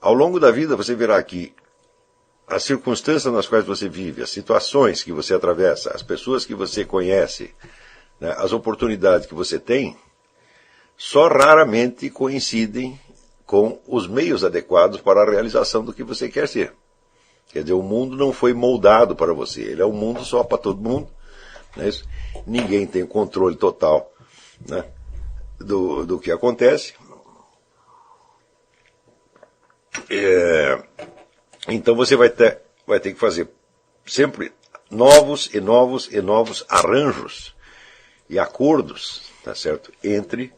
ao longo da vida você verá que as circunstâncias nas quais você vive, as situações que você atravessa, as pessoas que você conhece, né, as oportunidades que você tem, só raramente coincidem com os meios adequados para a realização do que você quer ser. Quer dizer, o mundo não foi moldado para você, ele é um mundo só para todo mundo. Não é isso? Ninguém tem controle total, né, do que acontece. Então você vai ter que fazer sempre novos arranjos e acordos, tá certo, entre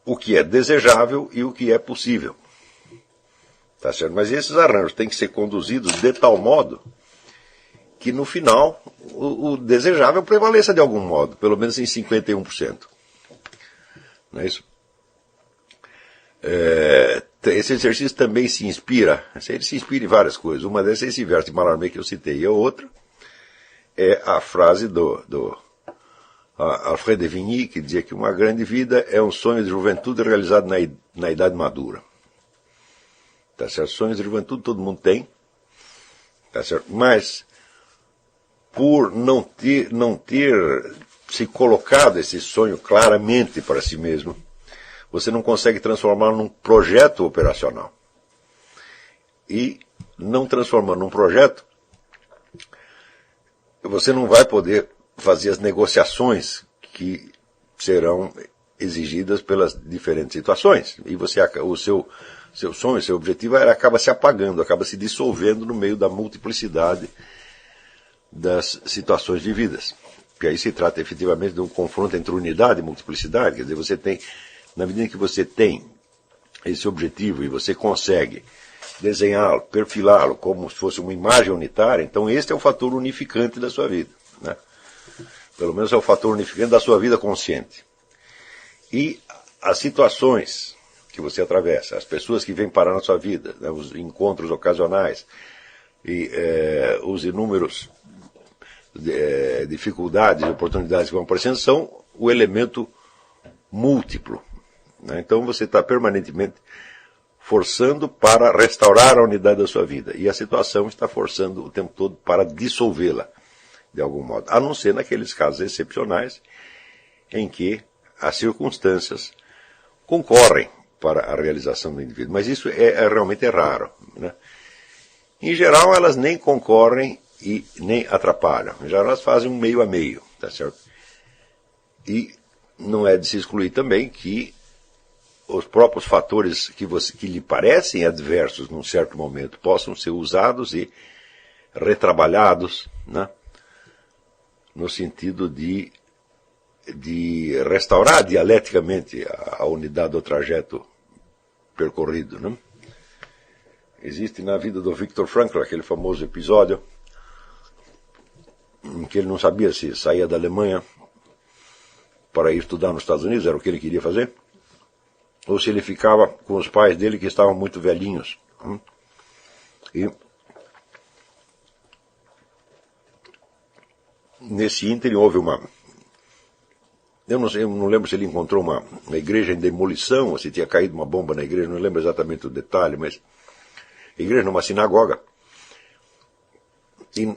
o que é desejável e o que é possível. Tá certo? Mas esses arranjos têm que ser conduzidos de tal modo que no final o desejável prevaleça de algum modo, pelo menos em 51%. Não é isso? Esse exercício também se inspira, ele se inspira em várias coisas. Uma dessas é esse verso de Mallarmé que eu citei, e a outra é a frase do Alfred de Vigny, que dizia que uma grande vida é um sonho de juventude realizado na idade madura. Tá certo? Sonhos de juventude todo mundo tem, tá certo? Mas por não ter se colocado esse sonho claramente para si mesmo, você não consegue transformar num projeto operacional. E não transformando num projeto, você não vai poder fazer as negociações que serão exigidas pelas diferentes situações. E o seu sonho, seu objetivo acaba se apagando, acaba se dissolvendo no meio da multiplicidade das situações vividas. Porque aí se trata efetivamente de um confronto entre unidade e multiplicidade. Quer dizer, você tem, na medida que você tem esse objetivo e você consegue desenhá-lo, perfilá-lo como se fosse uma imagem unitária, então este é o fator unificante da sua vida, né? Pelo menos é o fator unificante da sua vida consciente. E as situações que você atravessa, as pessoas que vêm parar na sua vida, né, os encontros ocasionais e os inúmeros dificuldades e oportunidades que vão aparecendo são o elemento múltiplo, né? Então você está permanentemente forçando para restaurar a unidade da sua vida. E a situação está forçando o tempo todo para dissolvê-la, de algum modo. A não ser naqueles casos excepcionais em que as circunstâncias concorrem para a realização do indivíduo. Mas isso realmente raro, né? Em geral, elas nem concorrem e nem atrapalham. Em geral, elas fazem um meio a meio, tá certo? E não é de se excluir também que os próprios fatores que lhe parecem adversos num certo momento possam ser usados e retrabalhados, né, no sentido de restaurar dialeticamente a unidade do trajeto percorrido, né? Existe na vida do Viktor Frankl aquele famoso episódio em que ele não sabia se saía da Alemanha para ir estudar nos Estados Unidos, era o que ele queria fazer, ou se ele ficava com os pais dele que estavam muito velhinhos. E nesse ínterim houve eu não lembro se ele encontrou uma igreja em demolição, ou se tinha caído uma bomba na igreja, não lembro exatamente o detalhe, mas a igreja numa sinagoga. E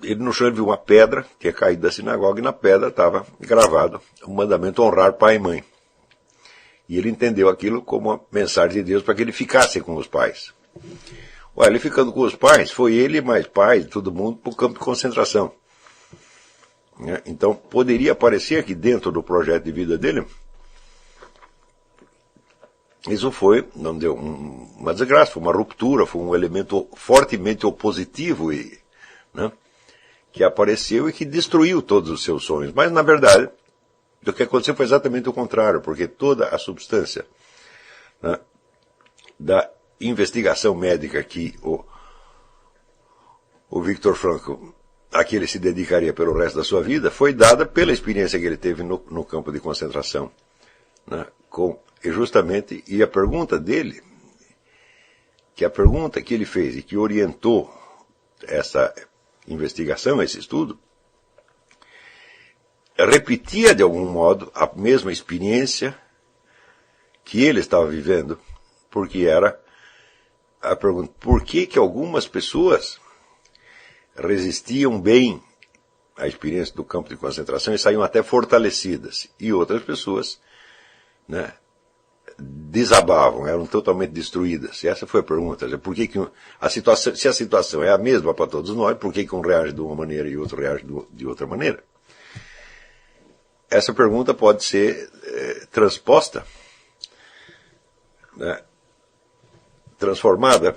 ele no chão viu uma pedra, que tinha caído da sinagoga, e na pedra estava gravado o mandamento honrar pai e mãe. E ele entendeu aquilo como uma mensagem de Deus para que ele ficasse com os pais. Ele ficando com os pais, foi ele mais pai, todo mundo, para o campo de concentração. Então, poderia parecer que dentro do projeto de vida dele, isso foi, não deu uma desgraça, foi uma ruptura, foi um elemento fortemente opositivo, né, que apareceu e que destruiu todos os seus sonhos. Mas, na verdade, o que aconteceu foi exatamente o contrário, porque toda a substância, né, da investigação médica que o Viktor Frankl, a que ele se dedicaria pelo resto da sua vida, foi dada pela experiência que ele teve no campo de concentração, né, e a pergunta dele, que a pergunta que ele fez e que orientou essa investigação, esse estudo, repetia de algum modo a mesma experiência que ele estava vivendo porque era a pergunta: por que que algumas pessoas resistiam bem à experiência do campo de concentração e saíam até fortalecidas, e outras pessoas, né, desabavam, eram totalmente destruídas? E essa foi a pergunta. Por que que se a situação é a mesma para todos nós, por que que um reage de uma maneira e outro reage de outra maneira? Essa pergunta pode ser transposta, né, transformada,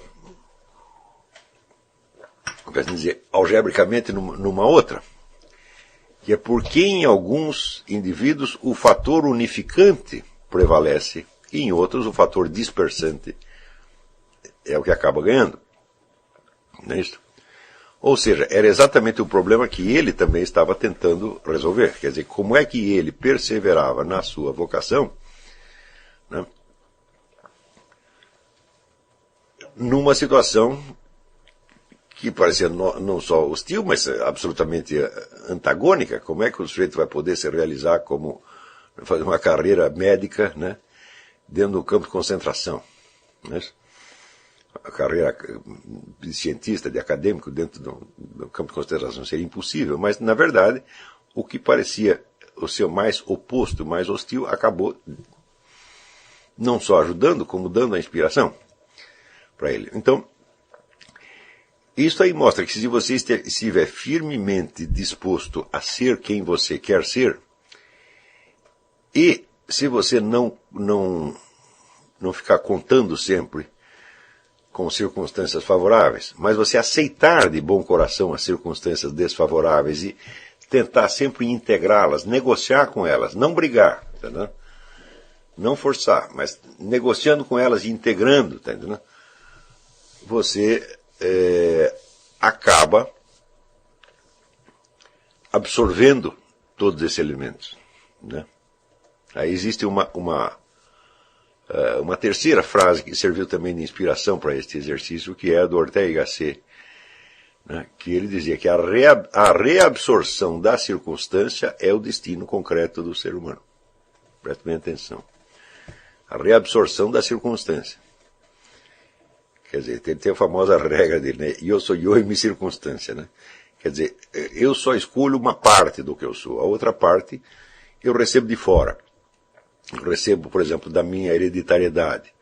quer dizer, algebricamente numa outra, que é porque em alguns indivíduos o fator unificante prevalece e em outros o fator dispersante é o que acaba ganhando. Não é isso? Ou seja, era exatamente o problema que ele também estava tentando resolver. Quer dizer, como é que ele perseverava na sua vocação, né, numa situação que parecia não só hostil, mas absolutamente antagônica. Como é que o sujeito vai poder se realizar como fazer uma carreira médica, né, dentro do campo de concentração? Né? A carreira de cientista, de acadêmico dentro do campo de concentração seria impossível, mas na verdade o que parecia o seu mais oposto, mais hostil, acabou não só ajudando, como dando a inspiração para ele. Então, isso aí mostra que se você estiver firmemente disposto a ser quem você quer ser, e se você não ficar contando sempre com circunstâncias favoráveis, mas você aceitar de bom coração as circunstâncias desfavoráveis e tentar sempre integrá-las, negociar com elas, não brigar, entendeu? Não forçar, mas negociando com elas e integrando, tá entendendo? Você acaba absorvendo todos esses elementos, né? Aí existe uma terceira frase que serviu também de inspiração para este exercício, que é a do Ortega y Gasset, né, que ele dizia que a reabsorção da circunstância é o destino concreto do ser humano. Preste bem atenção. A reabsorção da circunstância. Quer dizer, tem a famosa regra dele, né? Eu sou eu e minha circunstância, né? Quer dizer, eu só escolho uma parte do que eu sou. A outra parte eu recebo de fora. Eu recebo, por exemplo, da minha hereditariedade.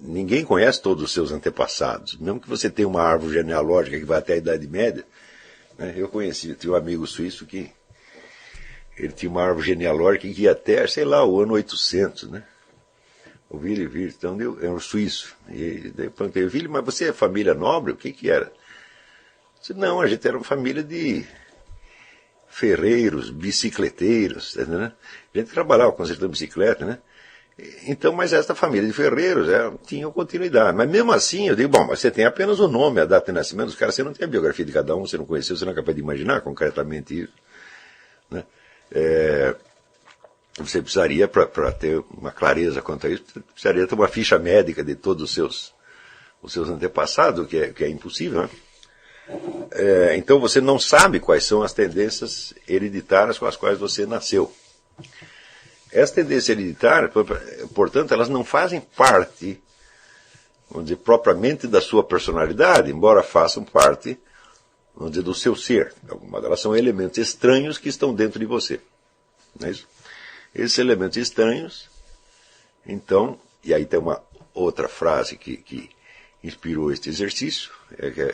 Ninguém conhece todos os seus antepassados. Mesmo que você tenha uma árvore genealógica que vai até a Idade Média, né? Eu tinha um amigo suíço que ele tinha uma árvore genealógica que ia até, sei lá, o ano 800, né? O Willy Wirth, então era um suíço. E daí eu perguntei, Willy, mas você é família nobre? O que era? Eu disse, não, a gente era uma família de ferreiros, bicicleteiros, né? A gente trabalhava consertando bicicleta, né? Então, mas esta família de ferreiros tinha continuidade. Mas mesmo assim, eu digo, bom, mas você tem apenas o nome, a data de nascimento dos caras, você não tem a biografia de cada um, você não conheceu, você não é capaz de imaginar concretamente isso, né? Você precisaria, para ter uma clareza quanto a isso, precisaria ter uma ficha médica de todos os seus antepassados, o que é impossível, né? Então você não sabe quais são as tendências hereditárias com as quais você nasceu. Essas tendências hereditárias, portanto, elas não fazem parte, vamos dizer, propriamente da sua personalidade, embora façam parte, vamos dizer, do seu ser. Algumas delas são elementos estranhos que estão dentro de você. Não é isso? Esses elementos estranhos, então, e aí tem uma outra frase que inspirou este exercício, é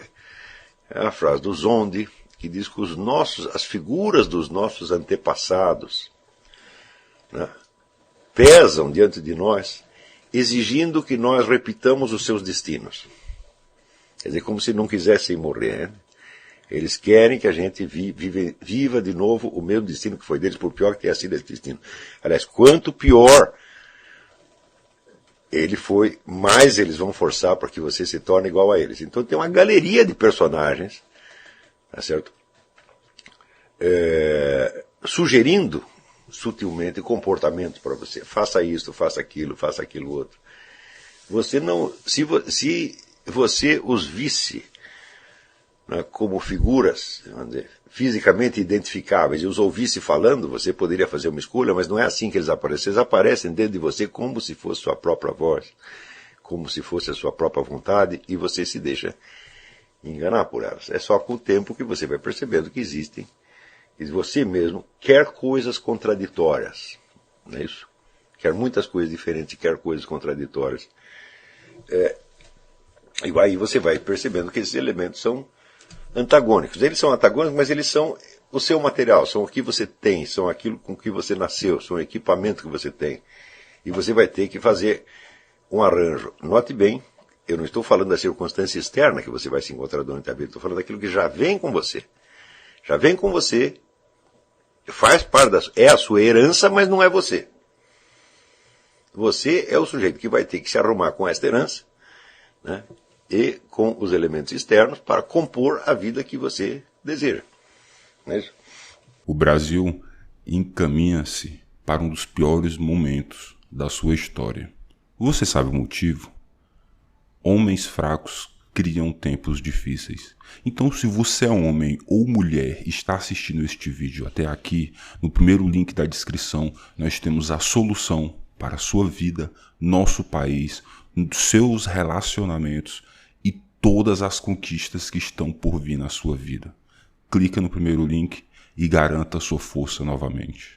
a frase do Zonde, que diz que as figuras dos nossos antepassados, né, pesam diante de nós, exigindo que nós repitamos os seus destinos. Quer dizer, como se não quisessem morrer, né? Eles querem que a gente viva de novo o mesmo destino que foi deles, por pior que tenha sido esse destino. Aliás, quanto pior ele foi, mais eles vão forçar para que você se torne igual a eles. Então tem uma galeria de personagens, tá certo? Sugerindo sutilmente comportamentos para você. Faça isto, faça aquilo outro. Você não, se você os visse, né, como figuras, vamos dizer, fisicamente identificáveis, e os ouvisse falando, você poderia fazer uma escolha, mas não é assim que eles aparecem. Eles aparecem dentro de você como se fosse sua própria voz. como se fosse a sua própria vontade, e você se deixa enganar por elas. É só com o tempo que você vai percebendo que existem, que você mesmo quer coisas contraditórias, não é isso? Quer muitas coisas diferentes, quer coisas contraditórias. E aí você vai percebendo que esses elementos são antagônicos. Eles são antagônicos, mas eles são o seu material, são o que você tem, são aquilo com que você nasceu, são o equipamento que você tem. E você vai ter que fazer um arranjo. Note bem, eu não estou falando da circunstância externa que você vai se encontrar durante a vida, estou falando daquilo que já vem com você. Já vem com você, faz parte é a sua herança, mas não é você. Você é o sujeito que vai ter que se arrumar com esta herança, né, e com os elementos externos para compor a vida que você deseja. Não é isso? O Brasil encaminha-se para um dos piores momentos da sua história. Você sabe o motivo? Homens fracos criam tempos difíceis. Então, se você é homem ou mulher e está assistindo este vídeo até aqui, no primeiro link da descrição, nós temos a solução para a sua vida, nosso país, seus relacionamentos e todas as conquistas que estão por vir na sua vida. Clica no primeiro link e garanta sua força novamente.